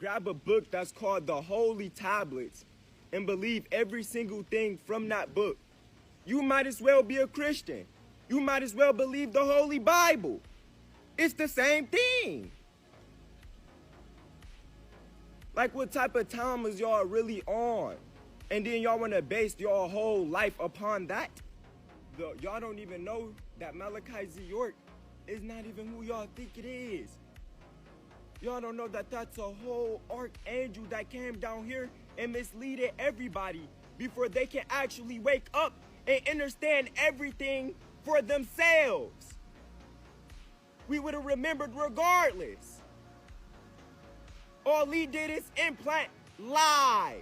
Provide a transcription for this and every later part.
grab a book that's called the Holy Tablets and believe every single thing from that book, you might as well be a Christian. You might as well believe the Holy Bible. It's the same thing. Like, what type of time is y'all really on? And then y'all want to base your whole life upon that? Y'all don't even know that Malachi Z. York is not even who y'all think it is. Y'all don't know that that's a whole archangel that came down here and misleaded everybody before they can actually wake up and understand everything for themselves. We would have remembered regardless. All he did is implant lies.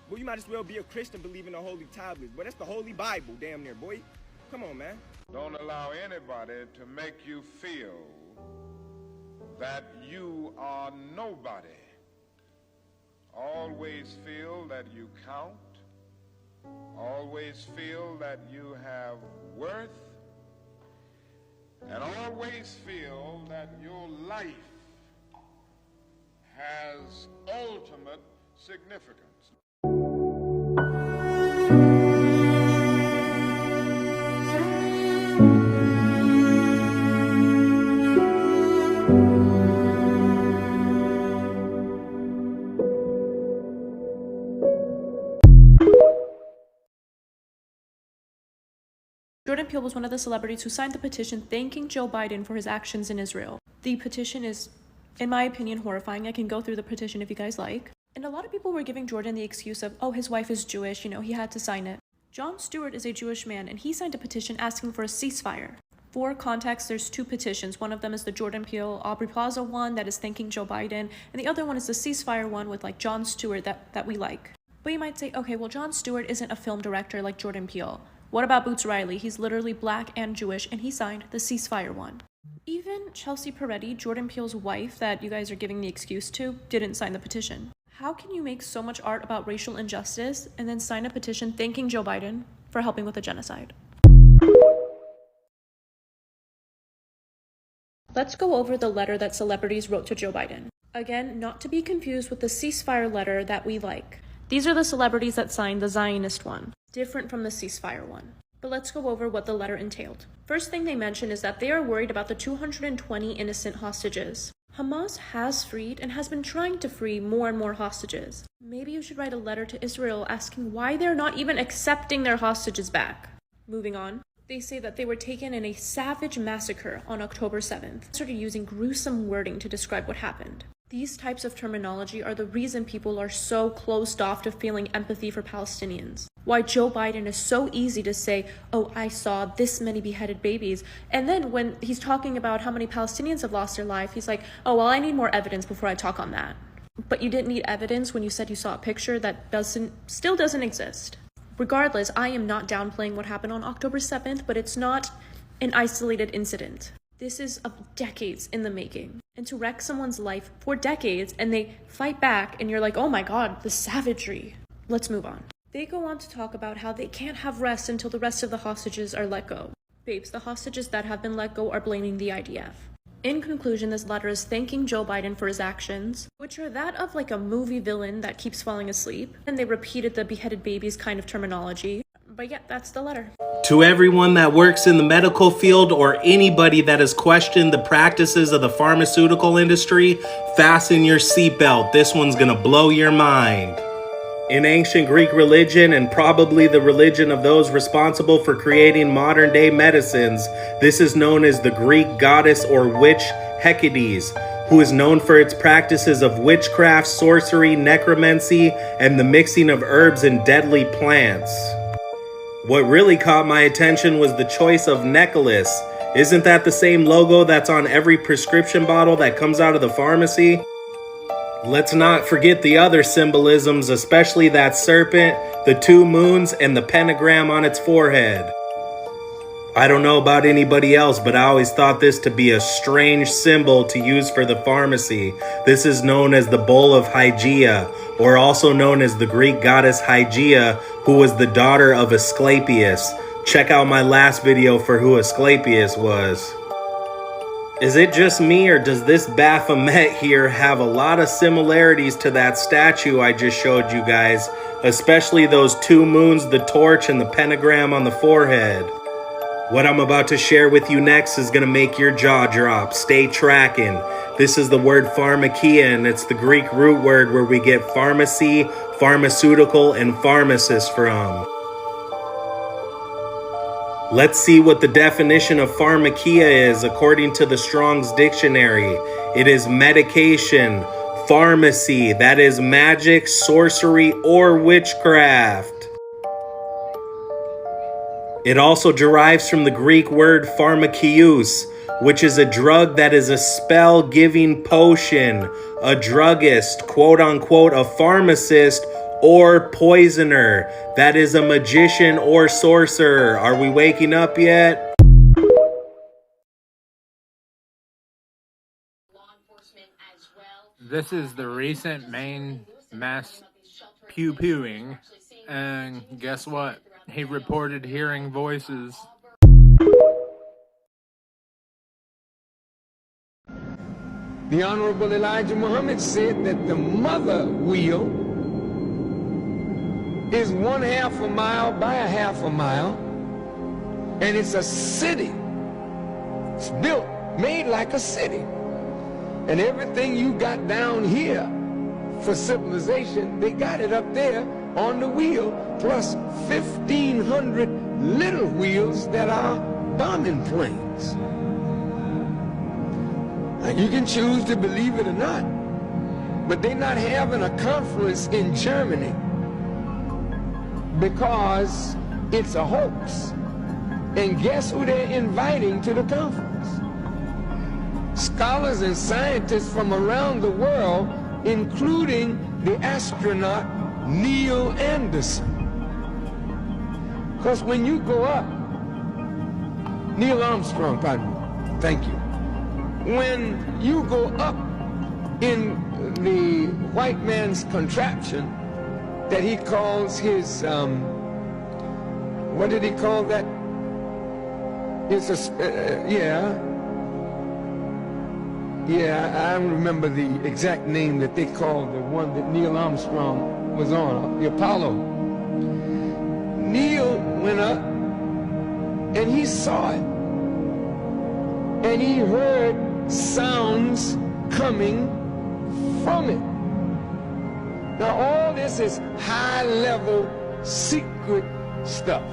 Well, you might as well be a Christian believing the Holy Tablets. But that's the Holy Bible, damn near, boy. Come on, man. Don't allow anybody to make you feel that you are nobody. Always feel that you count. Always feel that you have worth. And always feel that your life has ultimate significance. Jordan Peele was one of the celebrities who signed the petition thanking Joe Biden for his actions in Israel. The petition is, in my opinion, horrifying. I can go through the petition if you guys like. And a lot of people were giving Jordan the excuse of, oh, his wife is Jewish, he had to sign it. Jon Stewart is a Jewish man, and he signed a petition asking for a ceasefire. For context, there's two petitions. One of them is the Jordan Peele Aubrey Plaza one that is thanking Joe Biden, and the other one is the ceasefire one with like Jon Stewart that we like. But you might say, okay, well, Jon Stewart isn't a film director like Jordan Peele. What about Boots Riley? He's literally black and Jewish, and he signed the ceasefire one. Even Chelsea Peretti, Jordan Peele's wife that you guys are giving the excuse to, didn't sign the petition. How can you make so much art about racial injustice and then sign a petition thanking Joe Biden for helping with a genocide? Let's go over the letter that celebrities wrote to Joe Biden. Again, not to be confused with the ceasefire letter that we like. These are the celebrities that signed the Zionist one, different from the ceasefire one. But let's go over what the letter entailed. First thing they mention is that they are worried about the 220 innocent hostages. Hamas has freed and has been trying to free more and more hostages. Maybe you should write a letter to Israel asking why they're not even accepting their hostages back. Moving on. They say that they were taken in a savage massacre on October 7th. Started using gruesome wording to describe what happened. These types of terminology are the reason people are so closed off to feeling empathy for Palestinians. Why Joe Biden is so easy to say, oh, I saw this many beheaded babies. And then when he's talking about how many Palestinians have lost their life, he's like, oh, well, I need more evidence before I talk on that. But you didn't need evidence when you said you saw a picture that still doesn't exist. Regardless, I am not downplaying what happened on October 7th, but it's not an isolated incident. This is of decades in the making. And to wreck someone's life for decades and they fight back and you're like, oh my God, the savagery. Let's move on. They go on to talk about how they can't have rest until the rest of the hostages are let go. Babes, the hostages that have been let go are blaming the IDF. In conclusion, this letter is thanking Joe Biden for his actions, which are that of like a movie villain that keeps falling asleep. And they repeated the beheaded babies kind of terminology. But yeah, that's the letter. To everyone that works in the medical field or anybody that has questioned the practices of the pharmaceutical industry, fasten your seatbelt. This one's gonna blow your mind. In ancient Greek religion, and probably the religion of those responsible for creating modern-day medicines, this is known as the Greek goddess or witch Hecate, who is known for its practices of witchcraft, sorcery, necromancy, and the mixing of herbs and deadly plants. What really caught my attention was the choice of necklace. Isn't that the same logo that's on every prescription bottle that comes out of the pharmacy? Let's not forget the other symbolisms, especially that serpent, the two moons, and the pentagram on its forehead. I don't know about anybody else, but I always thought this to be a strange symbol to use for the pharmacy. This is known as the bowl of Hygeia, or also known as the Greek goddess Hygeia, who was the daughter of Asclepius. Check out my last video for who Asclepius was. Is it just me, or does this Baphomet here have a lot of similarities to that statue I just showed you guys? Especially those two moons, the torch, and the pentagram on the forehead. What I'm about to share with you next is going to make your jaw drop. Stay tracking. This is the word pharmakia, and it's the Greek root word where we get pharmacy, pharmaceutical, and pharmacist from. Let's see what the definition of pharmakia is according to the Strong's Dictionary. It is medication, pharmacy, that is magic, sorcery, or witchcraft. It also derives from the Greek word pharmakious, which is a drug that is a spell-giving potion, a druggist, quote-unquote, a pharmacist, or poisoner. That is a magician or sorcerer. Are we waking up yet? This is the recent main mass pew-pewing, and guess what? He reported hearing voices. The Honorable Elijah Muhammad said that the mother wheel is 1/2 a mile by 1/2 a mile, and it's a city. It's built, made like a city. And everything you got down here for civilization, they got it up there on the wheel, plus 1,500 little wheels that are bombing planes. Now, you can choose to believe it or not, but they're not having a conference in Germany because it's a hoax. And guess who they're inviting to the conference? Scholars and scientists from around the world, including the astronaut Neil Anderson. Because when you go up, Neil Armstrong, pardon me, thank you. When you go up in the white man's contraption that he calls his, what did he call that? It's I remember the exact name that they called the one that Neil Armstrong was on, the Apollo. Neil went up and he saw it. And he heard sounds coming from it. Now all this is high-level secret stuff.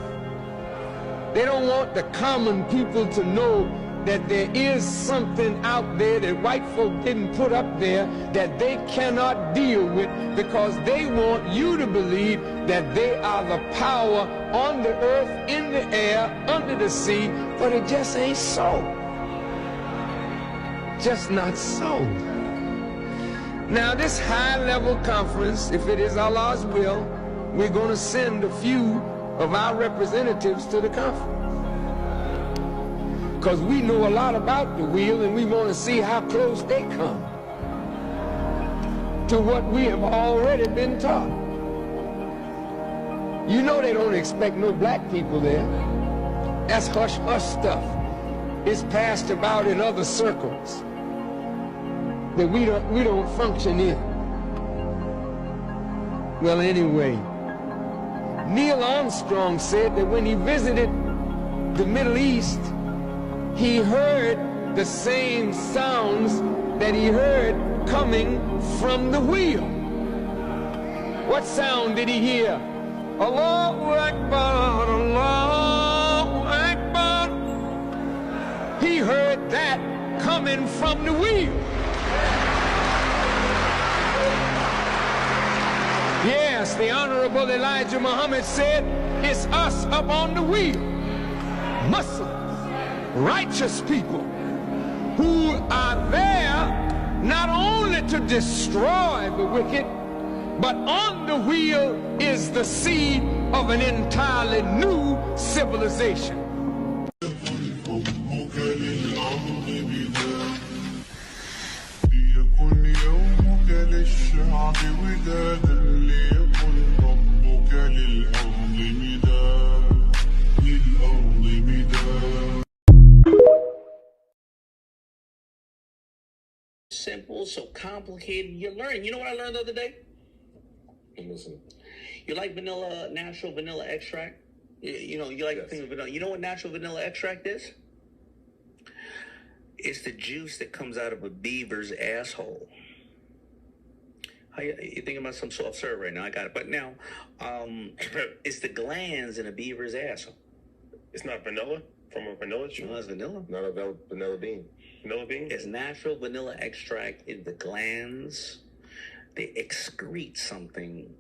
They don't want the common people to know that there is something out there that white folk didn't put up there that they cannot deal with, because they want you to believe that they are the power on the earth, in the air, under the sea, but it just ain't so. Just not so. Now this high-level conference, if it is Allah's will, we're going to send a few of our representatives to the conference. Because we know a lot about the wheel, and we want to see how close they come to what we have already been taught. You know they don't expect no black people there. That's hush-hush stuff. It's passed about in other circles that we don't function in. Well, anyway, Neil Armstrong said that when he visited the Middle East, he heard the same sounds that he heard coming from the wheel. What sound did he hear? Allahu Akbar, Allahu Akbar. He heard that coming from the wheel. Yes, the Honorable Elijah Muhammad said, it's us up on the wheel. Muslims, righteous people who are there not only to destroy the wicked, but on the wheel is the seed of an entirely new civilization. simple, so complicated. You learn. You know what I learned the other day? Listen. You like natural vanilla extract? You like the thing with vanilla. You know what natural vanilla extract is? It's the juice that comes out of a beaver's asshole. You thinking about some soft serve right now? I got it. But now, it's the glands in a beaver's asshole. It's not vanilla from a vanilla juice? No, it's vanilla. Not a vanilla bean. Vanilla bean? It's natural vanilla extract in the glands. They excrete something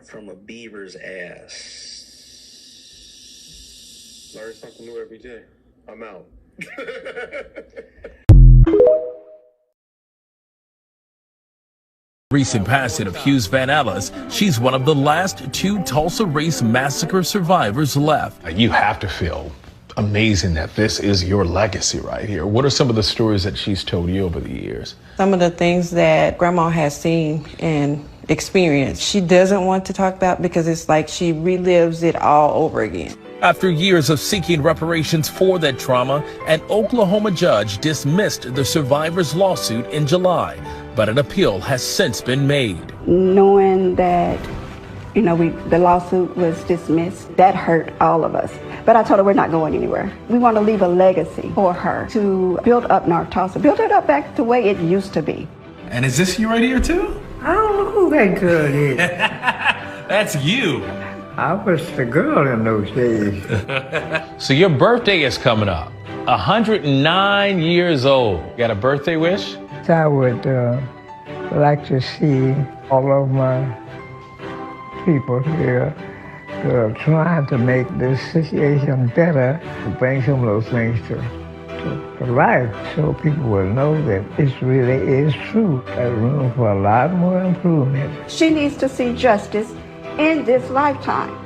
from a beaver's ass. Learn something new every day. I'm out. Recent passing of Hughes Van Ellis, she's one of the last 2 Tulsa Race Massacre survivors left. You have to feel amazing that this is your legacy right here. What are some of the stories that she's told you over the years? Some of the things that Grandma has seen and experienced, she doesn't want to talk about because it's like she relives it all over again. After years of seeking reparations for that trauma, an Oklahoma judge dismissed the survivors' lawsuit in July, but an appeal has since been made. Knowing that, the lawsuit was dismissed, that hurt all of us. But I told her we're not going anywhere. We want to leave a legacy for her to build up North Tulsa, build it up back the way it used to be. And is this you right here too? I don't know who that girl is. That's you. I was the girl in those days. So your birthday is coming up. 109 years old. Got a birthday wish? I would like to see all of my people here trying to make this situation better, to bring some of those things to life so people will know that it really is true. There's room for a lot more improvement. She needs to see justice in this lifetime.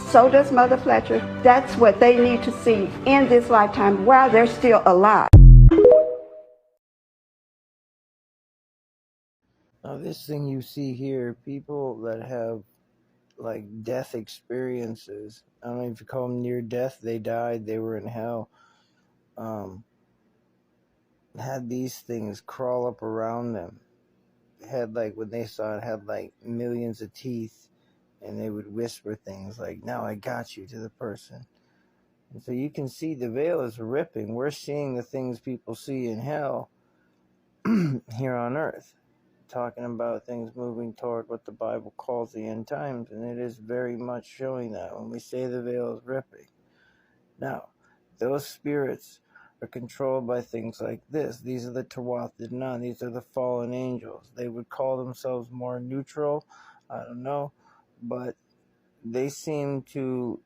So does Mother Fletcher. That's what they need to see in this lifetime while they're still alive. Now, this thing you see here, people that have like death experiences, I don't know if you call them near death, they died, they were in hell, had these things crawl up around them. Had like, when they saw it, had like millions of teeth, and they would whisper things like, "Now I got you," to the person. And so you can see the veil is ripping. We're seeing the things people see in hell here on earth, talking about things moving toward what the Bible calls the end times, and it is very much showing that when we say the veil is ripping. Now, those spirits are controlled by things like this. These are the Tawath Dinan. These are the fallen angels. They would call themselves more neutral. I don't know. But they seem to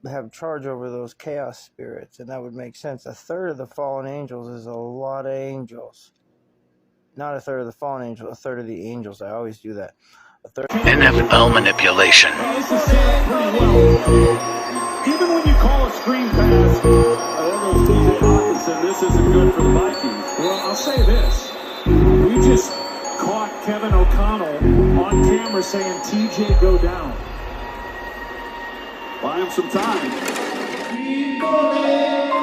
have charge over those chaos spirits, and that would make sense. 1/3 of the fallen angels is a lot of angels. Not 1/3 of the fallen angels, 1/3 of the angels. I always do that. Inevitable manipulation. Even when you call a screen pass, there goes TJ Hawkinson, this isn't good for the Vikings. Well, I'll say this. We just caught Kevin O'Connell on camera saying, TJ, go down. Buy him some time. Keep going.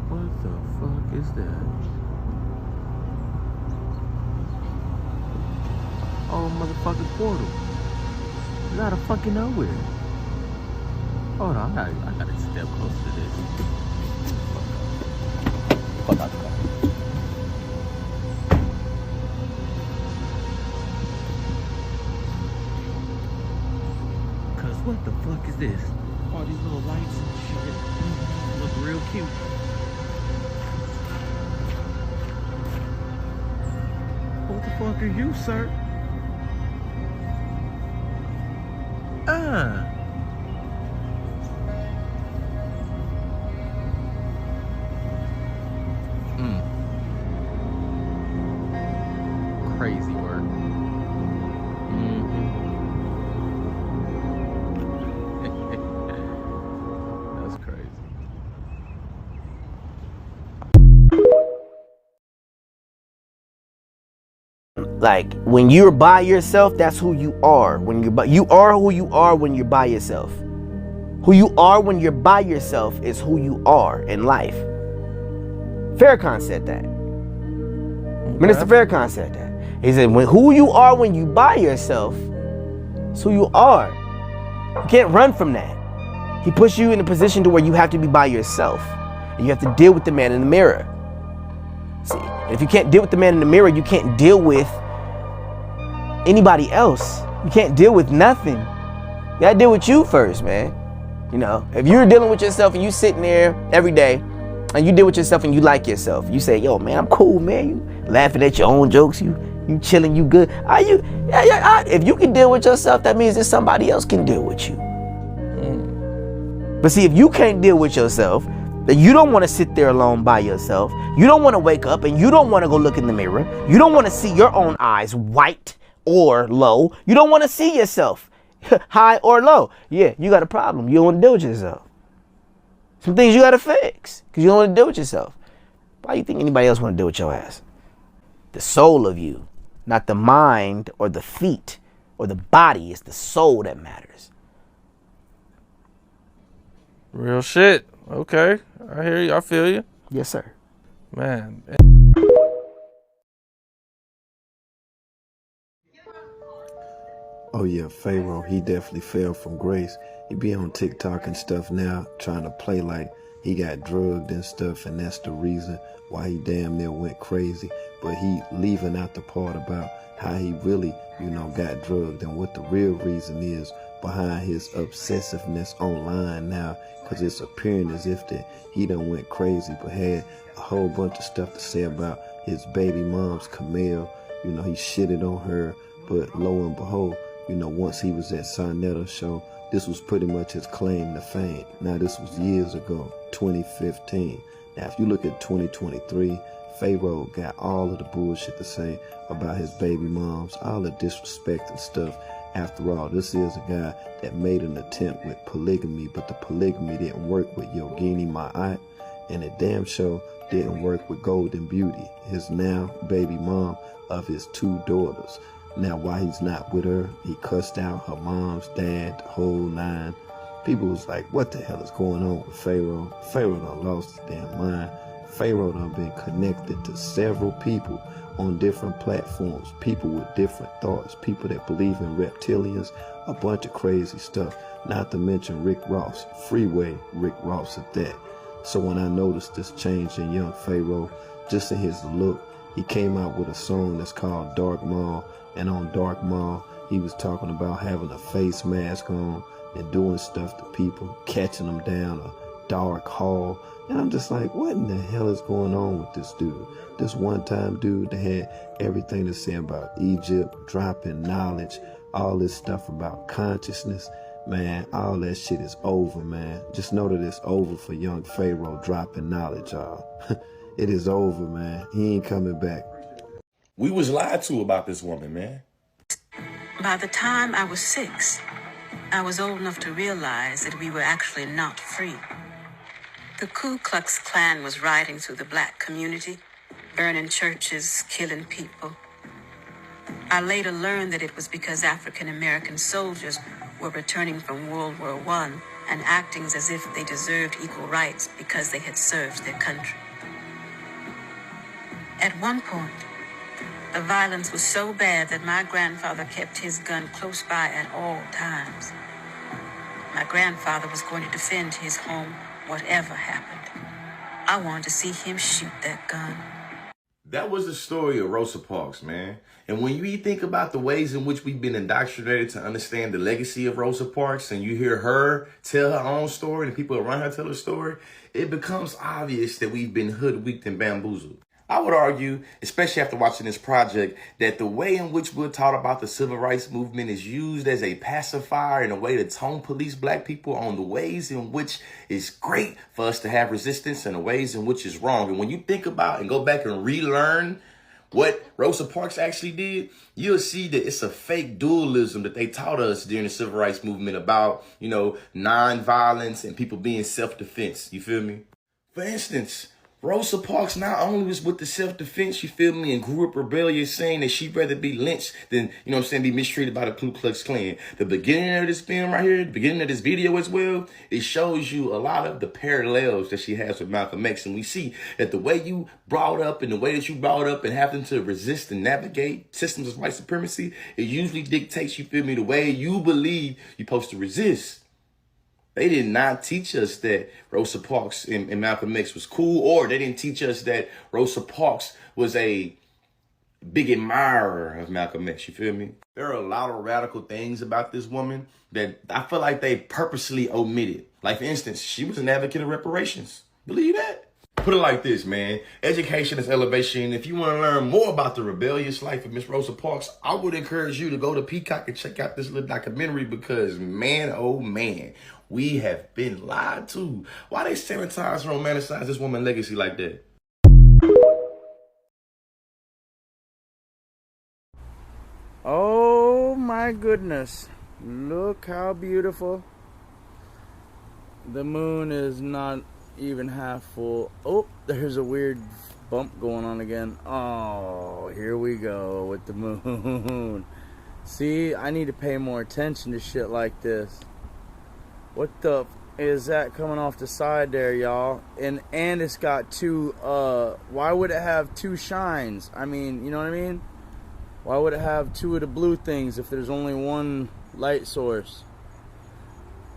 What the fuck is that? Oh, motherfucking portal. It's out of fucking nowhere. Hold on, I gotta step close to this. Fuck out the car. Cause what the fuck is this? All these little lights and shit look real cute. What the fuck are you, sir? Crazy work. That's crazy. Like, when you're by yourself, that's who you are. You are who you are when you're by yourself. Who you are when you're by yourself is who you are in life. Farrakhan said that. Minister Farrakhan said that. He said, who you are when you by yourself is who you are. You can't run from that. He puts you in a position to where you have to be by yourself. And you have to deal with the man in the mirror. See, and if you can't deal with the man in the mirror, you can't deal with anybody else. You can't deal with nothing. You gotta deal with you first, man. You know, if you're dealing with yourself and you sitting there every day and you deal with yourself and you like yourself, you say, yo, man, I'm cool, man. You laughing at your own jokes, you chilling, you good. If you can deal with yourself, that means that somebody else can deal with you. But see, if you can't deal with yourself, that you don't want to sit there alone by yourself, you don't want to wake up and you don't want to go look in the mirror, you don't want to see your own eyes white or low, you don't want to see yourself high or low. Yeah, you got a problem. You don't want to deal with yourself. Some things you got to fix because you don't want to deal with yourself. Why do you think anybody else want to deal with your ass? The soul of you, not the mind or the feet or the body. It's the soul that matters. Real shit. Okay. I hear you. I feel you. Yes, sir. Man. Oh yeah, Pharaoh, he definitely fell from grace. He be on TikTok and stuff now, trying to play like he got drugged and stuff, and that's the reason why he damn near went crazy. But he leaving out the part about how he really, got drugged and what the real reason is behind his obsessiveness online now, because it's appearing as if that he done went crazy, but had a whole bunch of stuff to say about his baby mom's Camille. He shitted on her, but lo and behold, once he was at Sarnetta's show, this was pretty much his claim to fame. Now, this was years ago, 2015. Now, if you look at 2023, Pharaoh got all of the bullshit to say about his baby moms, all the disrespect and stuff. After all, this is a guy that made an attempt with polygamy, but the polygamy didn't work with Yogini Ma'at, and it damn sure didn't work with Golden Beauty, his now baby mom of his 2 daughters. Now, why he's not with her, he cussed out her mom's dad, the whole 9. People was like, what the hell is going on with Pharaoh? Pharaoh done lost his damn mind. Pharaoh done been connected to several people on different platforms, people with different thoughts, people that believe in reptilians, a bunch of crazy stuff, not to mention Rick Ross, Freeway Rick Ross at that. So when I noticed this change in young Pharaoh, just in his look, he came out with a song that's called Dark Mall, and on Dark Mall, he was talking about having a face mask on and doing stuff to people, catching them down a dark hall. And I'm just like, what in the hell is going on with this dude? This one-time dude that had everything to say about Egypt, dropping knowledge, all this stuff about consciousness. Man, all that shit is over, man. Just know that it's over for young Pharaoh dropping knowledge, y'all. It is over, man. He ain't coming back. We was lied to about this woman, man. By the time I was 6, I was old enough to realize that we were actually not free. The Ku Klux Klan was riding through the black community, burning churches, killing people. I later learned that it was because African American soldiers were returning from World War I and acting as if they deserved equal rights because they had served their country. At one point, the violence was so bad that my grandfather kept his gun close by at all times. My grandfather was going to defend his home, whatever happened. I wanted to see him shoot that gun. That was the story of Rosa Parks, man. And when you think about the ways in which we've been indoctrinated to understand the legacy of Rosa Parks, and you hear her tell her own story and people around her tell her story, it becomes obvious that we've been hoodwinked and bamboozled. I would argue, especially after watching this project, that the way in which we're taught about the civil rights movement is used as a pacifier and a way to tone police black people on the ways in which it's great for us to have resistance and the ways in which it's wrong. And when you think about and go back and relearn what Rosa Parks actually did, you'll see that it's a fake dualism that they taught us during the civil rights movement about, nonviolence and people being self-defense. You feel me? For instance, Rosa Parks not only was with the self-defense, you feel me, and grew up rebellious, saying that she'd rather be lynched than, you know what I'm saying, be mistreated by the Ku Klux Klan. The beginning of this film right here, the beginning of this video as well, it shows you a lot of the parallels that she has with Malcolm X. And we see that the way you brought up and the way that you brought up and having to resist and navigate systems of white supremacy, it usually dictates, you feel me, the way you believe you're supposed to resist. They did not teach us that Rosa Parks and Malcolm X was cool, or they didn't teach us that Rosa Parks was a big admirer of Malcolm X, you feel me? There are a lot of radical things about this woman that I feel like they purposely omitted. Like, for instance, she was an advocate of reparations. Believe that? Put it like this, man. Education is elevation. If you want to learn more about the rebellious life of Miss Rosa Parks, I would encourage you to go to Peacock and check out this little documentary because, man, oh, man, we have been lied to. Why they sanitize and romanticize this woman's legacy like that? Oh, my goodness. Look how beautiful. The moon is not even half full. Oh, there's a weird bump going on again. Oh, here we go with the moon. See, I need to pay more attention to shit like this. What the is that coming off the side there, y'all? And it's got two, why would it have two shines? I mean, you know what I mean? Why would it have two of the blue things if there's only one light source?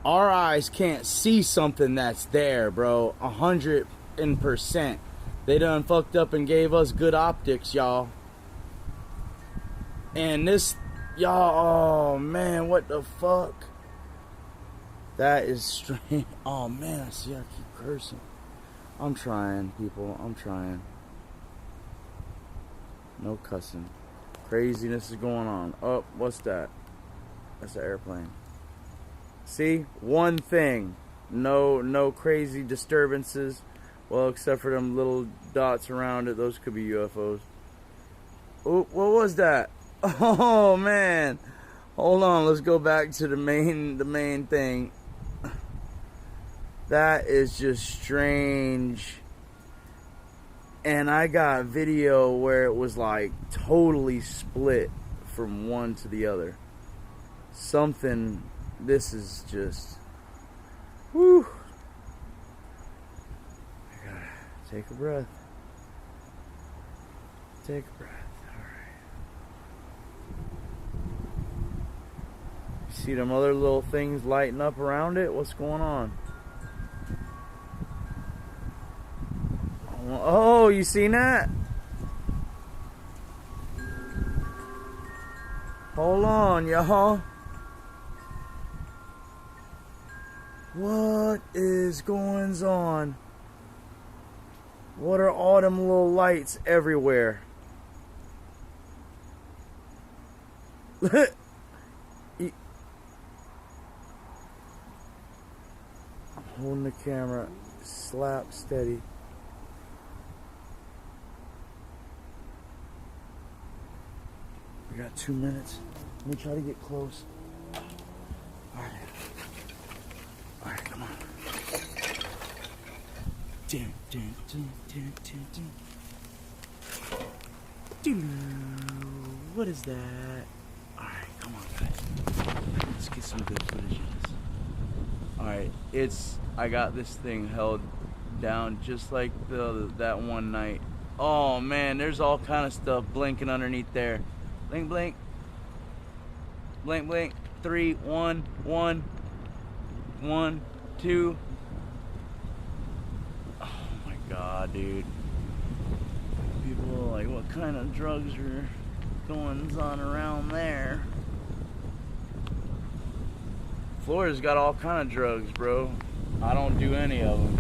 Our eyes can't see something that's there, bro. 100%. They done fucked up and gave us good optics, y'all. And this, y'all, oh man, what the fuck? That is strange. Oh man, I see I keep cursing. I'm trying, people. I'm trying. No cussing. Craziness is going on. Oh, what's that? That's an airplane. See, one thing, no crazy disturbances. Well, except for them little dots around it, those could be UFOs. Oh, what was that? Oh man, hold on. Let's go back to the main thing. That is just strange. And I got video where it was like totally split from one to the other. Something. This is just, whew. I gotta take a breath. Take a breath. Alright. See them other little things lighting up around it? What's going on? Oh, you seen that? Hold on, y'all. What is going on? What are all them little lights everywhere? I'm holding the camera slap steady. We got 2 minutes. Let me try to get close. Alright. Alright, come on. Dun, dun, dun, dun, dun, dun. Doo. What is that? Alright, come on, guys. Let's get some good footage of this. Alright, I got this thing held down just like that one night. Oh man, there's all kind of stuff blinking underneath there. Blink, blink. Blink, blink. 3, 1, 1. 1, 2. Oh my god, dude. People are like, what kind of drugs are going on around there? Florida's got all kind of drugs, bro. I don't do any of them.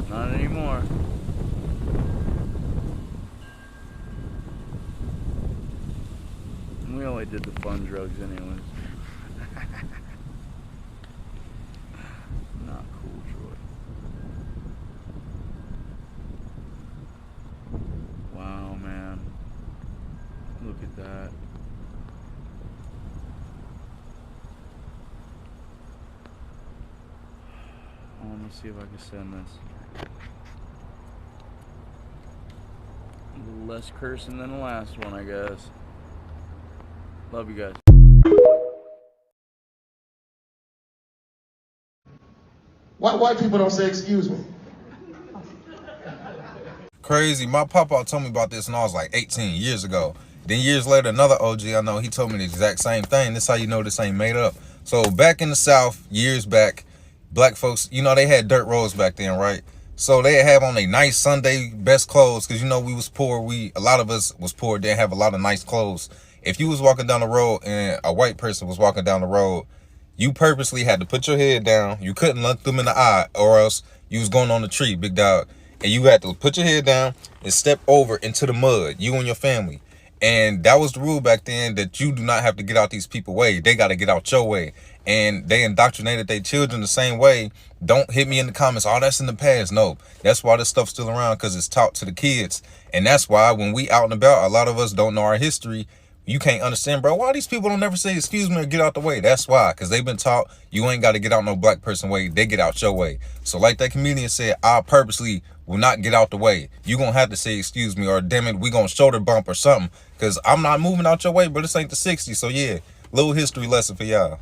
Not anymore. We only did the fun drugs anyways. Not cool, Troy. Wow, man. Look at that. Let me see if I can send this. less cursing than the last one, I guess. Love you guys. Why white people don't say excuse me? Crazy. My papa told me about this when I was like 18 years ago. Then years later, another OG I know, he told me the exact same thing. This is how you know this ain't made up. So back in the South, years back, black folks, you know, they had dirt roads back then, right? So they have on their nice Sunday best clothes, because you know we was poor. A lot of us was poor, didn't have a lot of nice clothes. If you was walking down the road and a white person was walking down the road, you purposely had to put your head down. You couldn't look them in the eye, or else you was going on the tree, big dog. And you had to put your head down and step over into the mud, you and your family. And that was the rule back then, that you do not have to get out these people's way. They got to get out your way. And they indoctrinated their children the same way. Don't hit me in the comments, oh, that's in the past. No, that's why this stuff's still around, because it's taught to the kids. And that's why when we out and about, a lot of us don't know our history. You can't understand, bro, why these people don't never say excuse me or get out the way. That's why, because they've been taught you ain't got to get out no black person way. They get out your way. So like that comedian said, I purposely will not get out the way. You gonna have to say excuse me, or damn it, we gonna shoulder bump or something, because I'm not moving out your way, but this ain't the 60s. So yeah, little history lesson for y'all.